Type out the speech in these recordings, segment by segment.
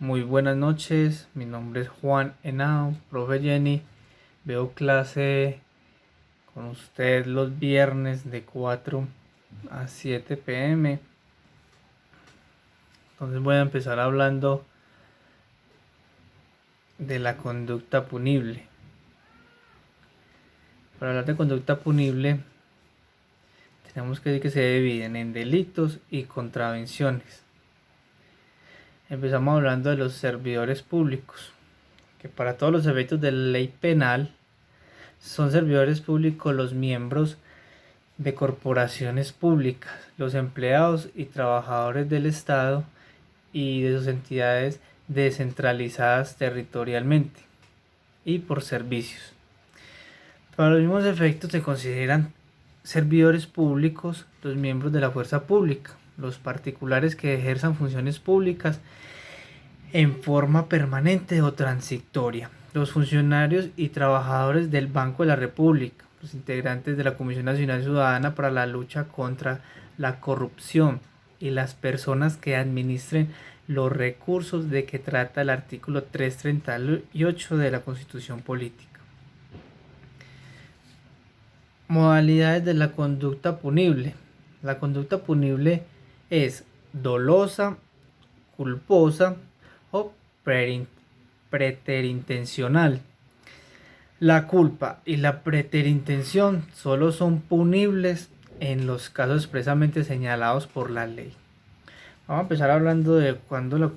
Muy buenas noches, mi nombre es Juan Henao, profe Jenny. Veo clase con usted los viernes de 4 a 7 p.m. Entonces voy a empezar hablando de la conducta punible. Para hablar de conducta punible, tenemos que decir que se dividen en delitos y contravenciones. Empezamos hablando de los servidores públicos, que para todos los efectos de la ley penal son servidores públicos los miembros de corporaciones públicas, los empleados y trabajadores del Estado y de sus entidades descentralizadas territorialmente y por servicios. Para los mismos efectos se consideran servidores públicos los miembros de la fuerza pública, los particulares que ejerzan funciones públicas en forma permanente o transitoria, los funcionarios y trabajadores del Banco de la República, los integrantes de la Comisión Nacional Ciudadana para la Lucha contra la Corrupción y las personas que administren los recursos de que trata el artículo 338 de la Constitución Política. Modalidades de la conducta punible. La conducta punible es dolosa, culposa o preterintencional. La culpa y la preterintención solo son punibles en los casos expresamente señalados por la ley. Vamos a empezar hablando de cuando la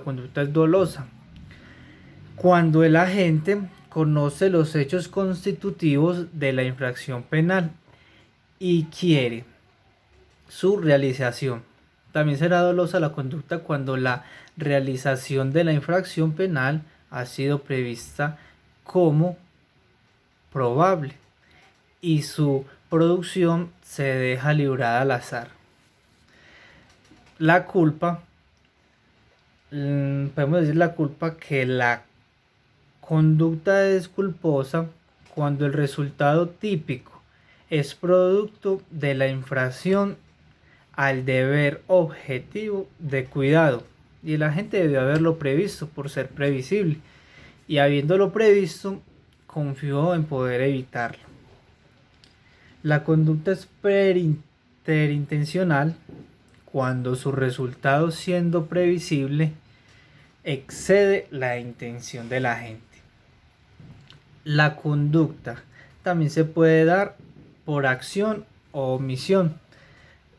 conducta es dolosa. Cuando el agente conoce los hechos constitutivos de la infracción penal y quiere su realización. También será dolosa la conducta cuando la realización de la infracción penal ha sido prevista como probable y su producción se deja librada al azar. La culpa, podemos decir la culpa que la conducta es culposa cuando el resultado típico es producto de la infracción al deber objetivo de cuidado y el agente debió haberlo previsto por ser previsible y habiéndolo previsto confió en poder evitarlo. La conducta es preterintencional cuando su resultado siendo previsible excede la intención del agente. La conducta también se puede dar por acción o omisión.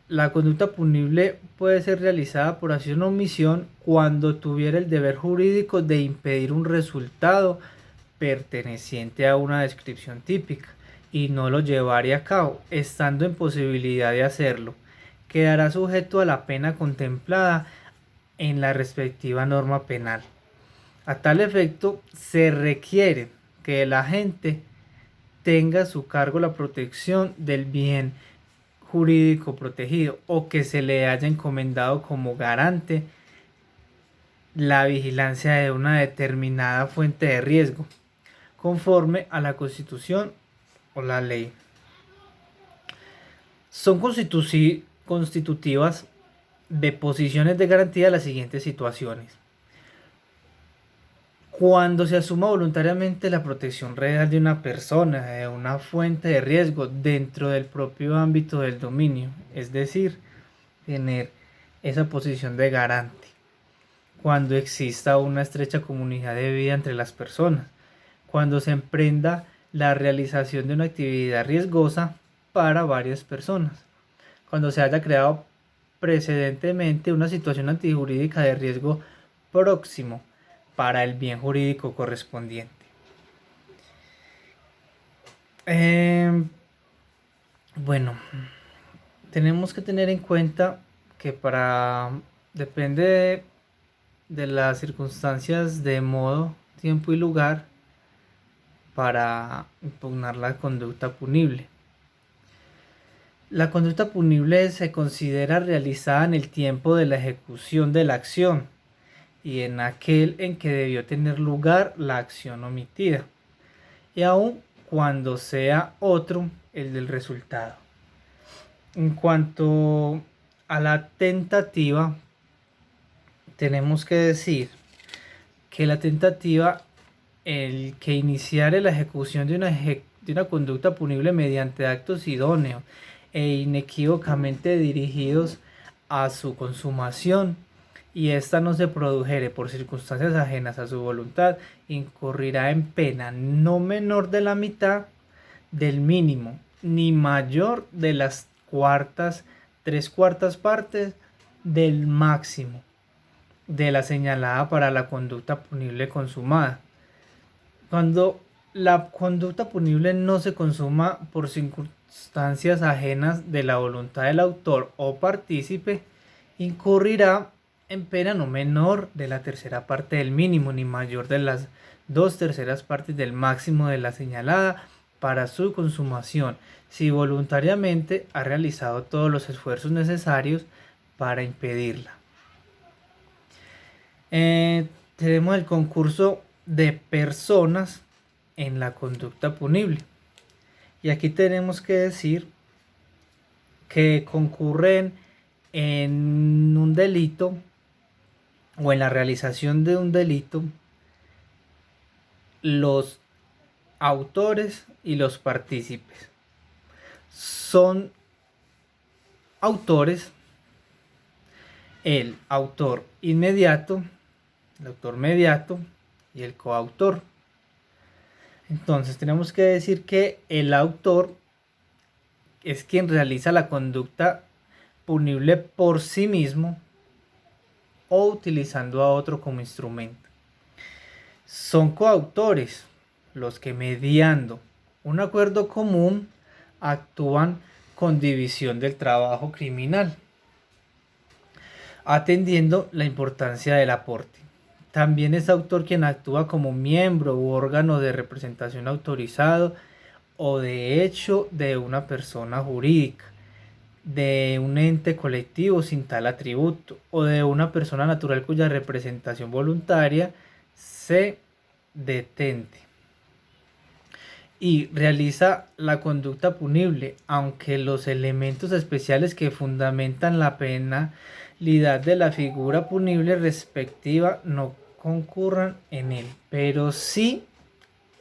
La conducta punible puede ser realizada por acción o omisión cuando tuviera el deber jurídico de impedir un resultado perteneciente a una descripción típica y no lo llevaría a cabo, estando en posibilidad de hacerlo. Quedará sujeto a la pena contemplada en la respectiva norma penal. A tal efecto, se requiere que el agente tenga a su cargo la protección del bien jurídico protegido o que se le haya encomendado como garante la vigilancia de una determinada fuente de riesgo, conforme a la Constitución o la ley. Son constitutivas de posiciones de garantía las siguientes situaciones. Cuando se asuma voluntariamente la protección real de una persona, de una fuente de riesgo dentro del propio ámbito del dominio, es decir, tener esa posición de garante. Cuando exista una estrecha comunidad de vida entre las personas. Cuando se emprenda la realización de una actividad riesgosa para varias personas. Cuando se haya creado precedentemente una situación antijurídica de riesgo próximo para el bien jurídico correspondiente. Bueno, tenemos que tener en cuenta que depende de las circunstancias de modo, tiempo y lugar para impugnar la conducta punible. La conducta punible se considera realizada en el tiempo de la ejecución de la acción y en aquel en que debió tener lugar la acción omitida, y aun cuando sea otro el del resultado. En cuanto a la tentativa, tenemos que decir que la tentativa, el que iniciare la ejecución de una conducta punible mediante actos idóneos e inequívocamente dirigidos a su consumación, y ésta no se produjere por circunstancias ajenas a su voluntad, incurrirá en pena no menor de la mitad del mínimo, ni mayor de las tres cuartas partes del máximo de la señalada para la conducta punible consumada. Cuando la conducta punible no se consuma por circunstancias ajenas de la voluntad del autor o partícipe, incurrirá en pena no menor de la tercera parte del mínimo, ni mayor de las 2/3 partes del máximo de la señalada para su consumación, si voluntariamente ha realizado todos los esfuerzos necesarios para impedirla. Tenemos el concurso de personas en la conducta punible. Y aquí tenemos que decir que concurren en un delito o en la realización de un delito los autores y los partícipes. Son autores el autor inmediato, el autor mediato y el coautor. Entonces tenemos que decir que el autor es quien realiza la conducta punible por sí mismo o utilizando a otro como instrumento. Son coautores los que, mediando un acuerdo común, actúan con división del trabajo criminal, atendiendo la importancia del aporte. También es autor quien actúa como miembro u órgano de representación autorizado o de hecho de una persona jurídica, de un ente colectivo sin tal atributo o de una persona natural cuya representación voluntaria se detente, y realiza la conducta punible, aunque los elementos especiales que fundamentan la penalidad de la figura punible respectiva no concurran en él, pero sí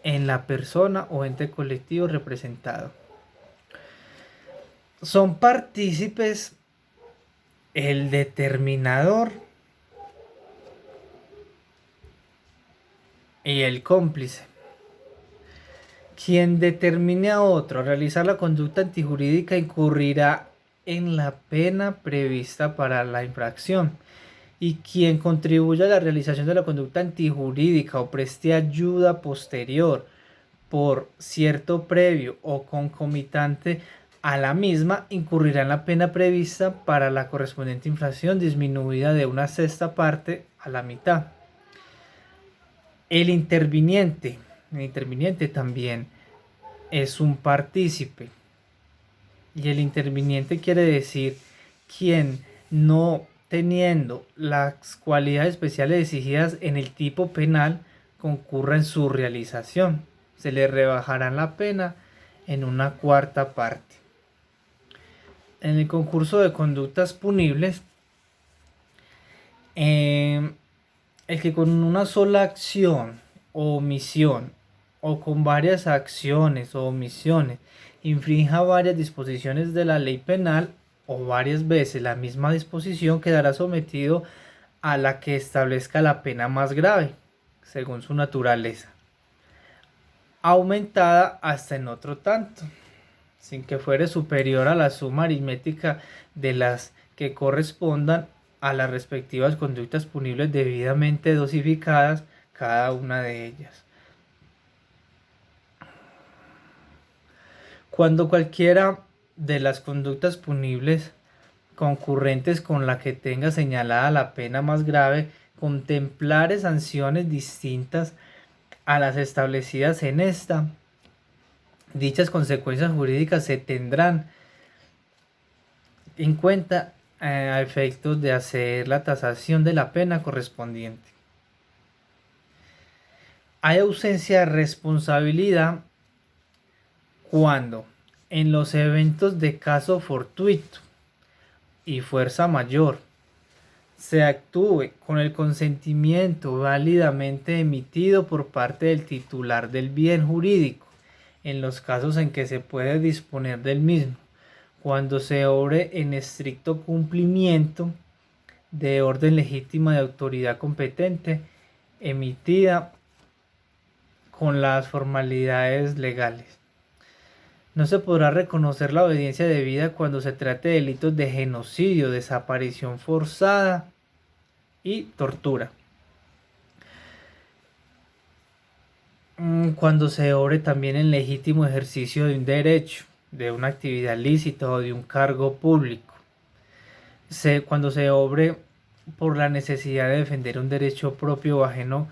en la persona o ente colectivo representado. Son partícipes el determinador y el cómplice. Quien determine a otro a realizar la conducta antijurídica incurrirá en la pena prevista para la infracción, y quien contribuya a la realización de la conducta antijurídica o preste ayuda posterior por cierto previo o concomitante a la misma, incurrirá en la pena prevista para la correspondiente infracción, disminuida de 1/6 parte a la mitad. El interviniente también es un partícipe, y el interviniente quiere decir quien, no teniendo las cualidades especiales exigidas en el tipo penal, concurra en su realización. Se le rebajará la pena en 1/4 parte. En el concurso de conductas punibles, el que con una sola acción o omisión, o con varias acciones o omisiones, infrinja varias disposiciones de la ley penal o varias veces la misma disposición, quedará sometido a la que establezca la pena más grave, según su naturaleza, aumentada hasta en otro tanto, sin que fuere superior a la suma aritmética de las que correspondan a las respectivas conductas punibles debidamente dosificadas cada una de ellas. Cuando cualquiera de las conductas punibles concurrentes con la que tenga señalada la pena más grave contemplare sanciones distintas a las establecidas en esta, dichas consecuencias jurídicas se tendrán en cuenta a efectos de hacer la tasación de la pena correspondiente. Hay ausencia de responsabilidad cuando, en los eventos de caso fortuito y fuerza mayor, se actúe con el consentimiento válidamente emitido por parte del titular del bien jurídico, en los casos en que se puede disponer del mismo, cuando se obre en estricto cumplimiento de orden legítima de autoridad competente emitida con las formalidades legales. No se podrá reconocer la obediencia debida cuando se trate de delitos de genocidio, desaparición forzada y tortura. Cuando se obre también en legítimo ejercicio de un derecho, de una actividad lícita o de un cargo público. Cuando se obre por la necesidad de defender un derecho propio o ajeno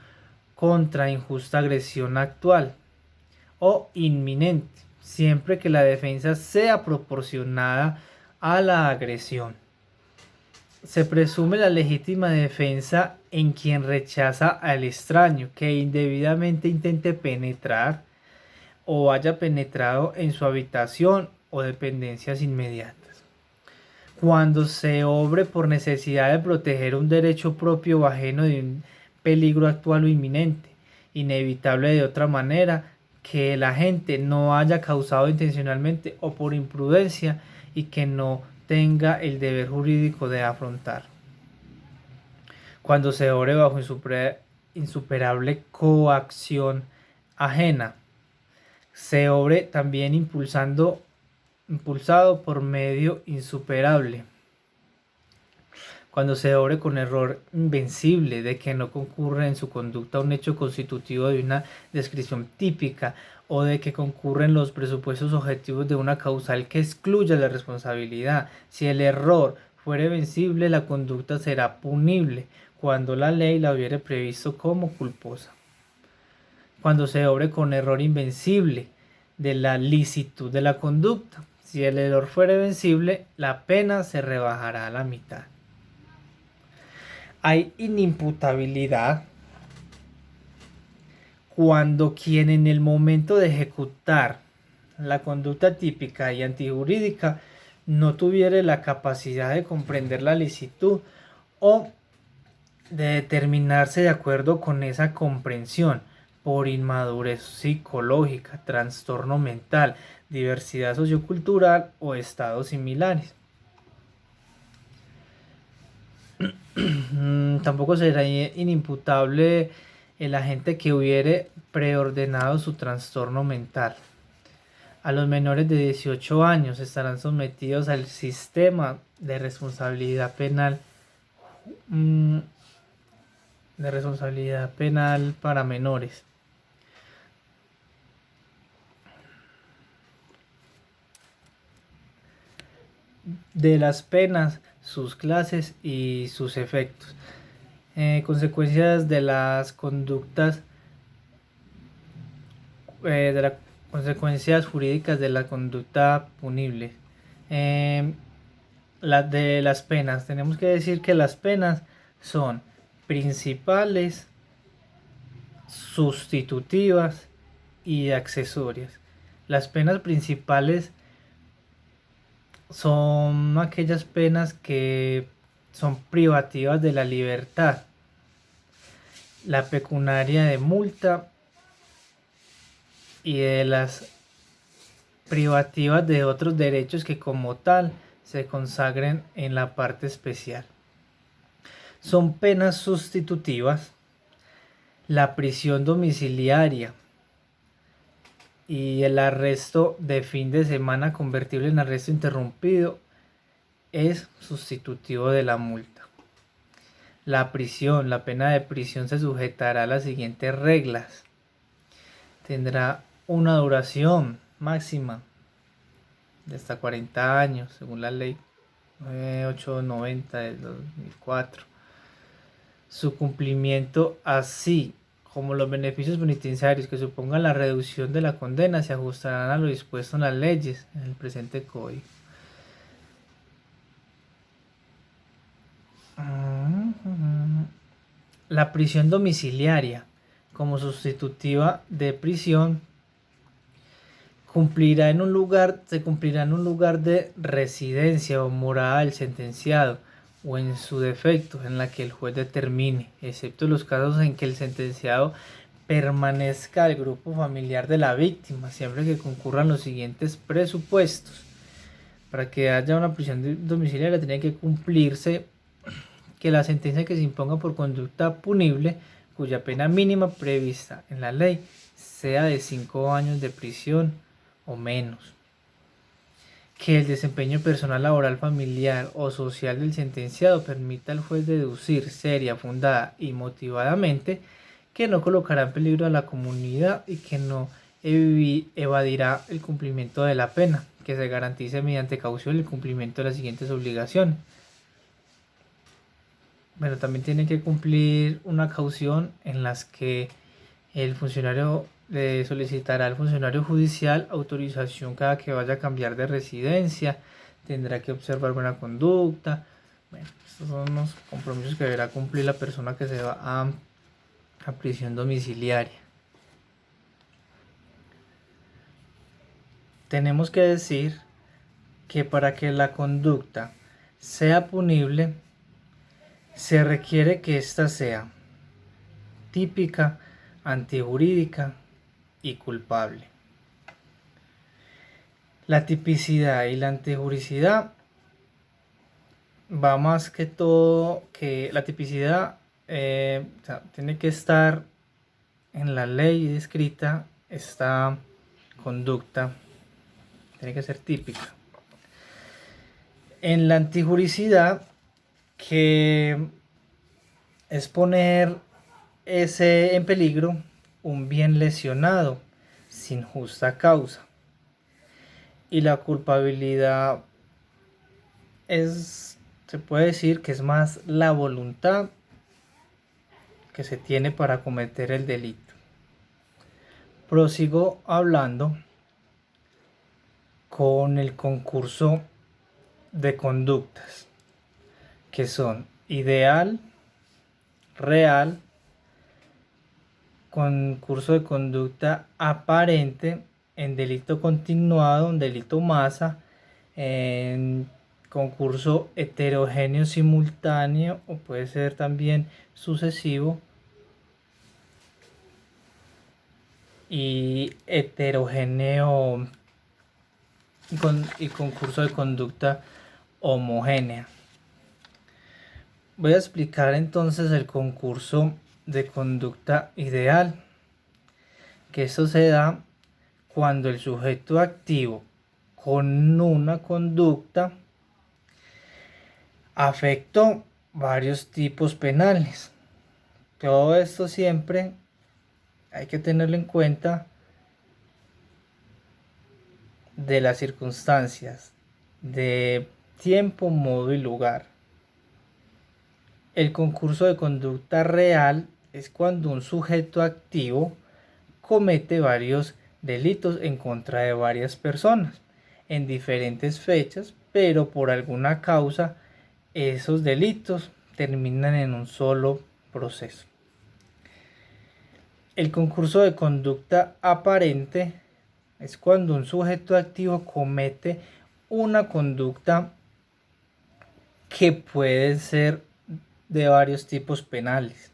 contra injusta agresión actual o inminente, siempre que la defensa sea proporcionada a la agresión. Se presume la legítima defensa en quien rechaza al extraño que indebidamente intente penetrar o haya penetrado en su habitación o dependencias inmediatas. Cuando se obre por necesidad de proteger un derecho propio o ajeno de un peligro actual o inminente, inevitable de otra manera, que el agente no haya causado intencionalmente o por imprudencia y que no tenga el deber jurídico de afrontar. Cuando se obre bajo insuperable coacción ajena, se obre también impulsado por medio insuperable. Cuando se obre con error invencible de que no concurre en su conducta un hecho constitutivo de una descripción típica o de que concurren los presupuestos objetivos de una causal que excluya la responsabilidad. Si el error fuere vencible, la conducta será punible cuando la ley la hubiere previsto como culposa. Cuando se obre con error invencible de la licitud de la conducta. Si el error fuere vencible, la pena se rebajará a la mitad. Hay inimputabilidad cuando quien en el momento de ejecutar la conducta típica y antijurídica no tuviere la capacidad de comprender la licitud o de determinarse de acuerdo con esa comprensión por inmadurez psicológica, trastorno mental, diversidad sociocultural o estados similares. Tampoco será inimputable el agente que hubiere preordenado su trastorno mental. A los menores de 18 años estarán sometidos al sistema de responsabilidad penal para menores. De las penas, sus clases y sus efectos. Consecuencias de las conductas, consecuencias jurídicas de la conducta punible. De las penas, tenemos que decir que las penas son principales, sustitutivas y accesorias. Las penas principales son aquellas penas que son privativas de la libertad. La pecuniaria de multa y de las privativas de otros derechos que como tal se consagren en la parte especial. Son penas sustitutivas, la prisión domiciliaria y el arresto de fin de semana convertible en arresto interrumpido es sustitutivo de la multa. La pena de prisión se sujetará a las siguientes reglas. Tendrá una duración máxima de hasta 40 años, según la ley 890 del 2004. Su cumplimiento, así como los beneficios penitenciarios que supongan la reducción de la condena, se ajustarán a lo dispuesto en las leyes en el presente código. La prisión domiciliaria, como sustitutiva de prisión, se cumplirá en un lugar de residencia o morada del sentenciado o en su defecto en la que el juez determine, excepto los casos en que el sentenciado permanezca al grupo familiar de la víctima, siempre que concurran los siguientes presupuestos. Para que haya una prisión domiciliaria tiene que cumplirse que la sentencia que se imponga por conducta punible, cuya pena mínima prevista en la ley sea de 5 años de prisión o menos. Que el desempeño personal, laboral, familiar o social del sentenciado permita al juez deducir seria, fundada y motivadamente que no colocará en peligro a la comunidad y que no evadirá el cumplimiento de la pena, que se garantice mediante caución el cumplimiento de las siguientes obligaciones. Bueno, también tiene que cumplir una caución en las que el funcionario le solicitará al funcionario judicial autorización cada que vaya a cambiar de residencia, tendrá que observar buena conducta. Bueno, estos son los compromisos que deberá cumplir la persona que se va a prisión domiciliaria. Tenemos que decir que para que la conducta sea punible, se requiere que ésta sea típica, antijurídica y culpable. La tipicidad y la antijuricidad va más que todo que la tipicidad tiene que estar en la ley descrita, esta conducta tiene que ser típica. En la antijuricidad, que es poner en peligro un bien lesionado sin justa causa. Y la culpabilidad se puede decir que es más la voluntad que se tiene para cometer el delito. Prosigo hablando con el concurso de conductas, que son ideal, real, concurso de conducta aparente, en delito continuado, en delito masa, en concurso heterogéneo simultáneo o puede ser también sucesivo, y heterogéneo y concurso de conducta homogénea. Voy a explicar entonces el concurso de conducta ideal, que eso se da cuando el sujeto activo con una conducta afectó varios tipos penales. Todo esto siempre hay que tenerlo en cuenta de las circunstancias, de tiempo, modo y lugar. El concurso de conducta real es cuando un sujeto activo comete varios delitos en contra de varias personas en diferentes fechas, pero por alguna causa esos delitos terminan en un solo proceso. El concurso de conducta aparente es cuando un sujeto activo comete una conducta que puede ser de varios tipos penales.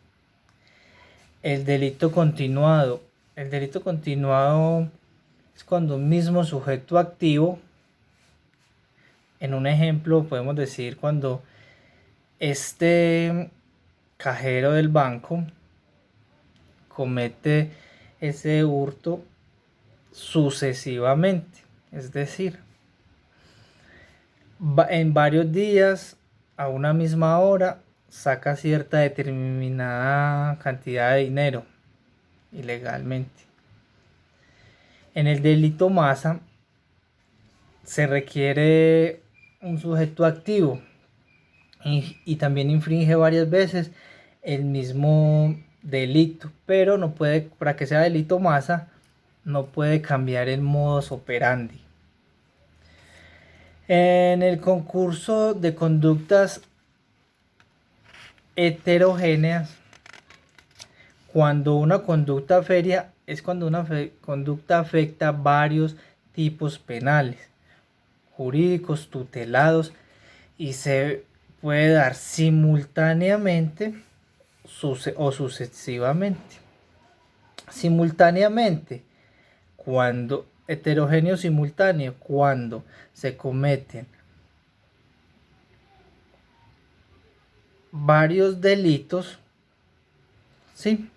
El delito continuado. El delito continuado es cuando un mismo sujeto activo, en un ejemplo podemos decir cuando este cajero del banco comete ese hurto sucesivamente, es decir, en varios días a una misma hora saca cierta determinada cantidad de dinero ilegalmente. En el delito masa se requiere un sujeto activo y también infringe varias veces el mismo delito, pero no puede, para que sea delito masa, no puede cambiar el modus operandi. En el concurso de conductas heterogéneas, cuando una conducta es cuando una conducta afecta varios tipos penales, jurídicos, tutelados, y se puede dar simultáneamente o sucesivamente. Simultáneamente, cuando heterogéneo simultáneo, cuando se cometen varios delitos, ¿sí?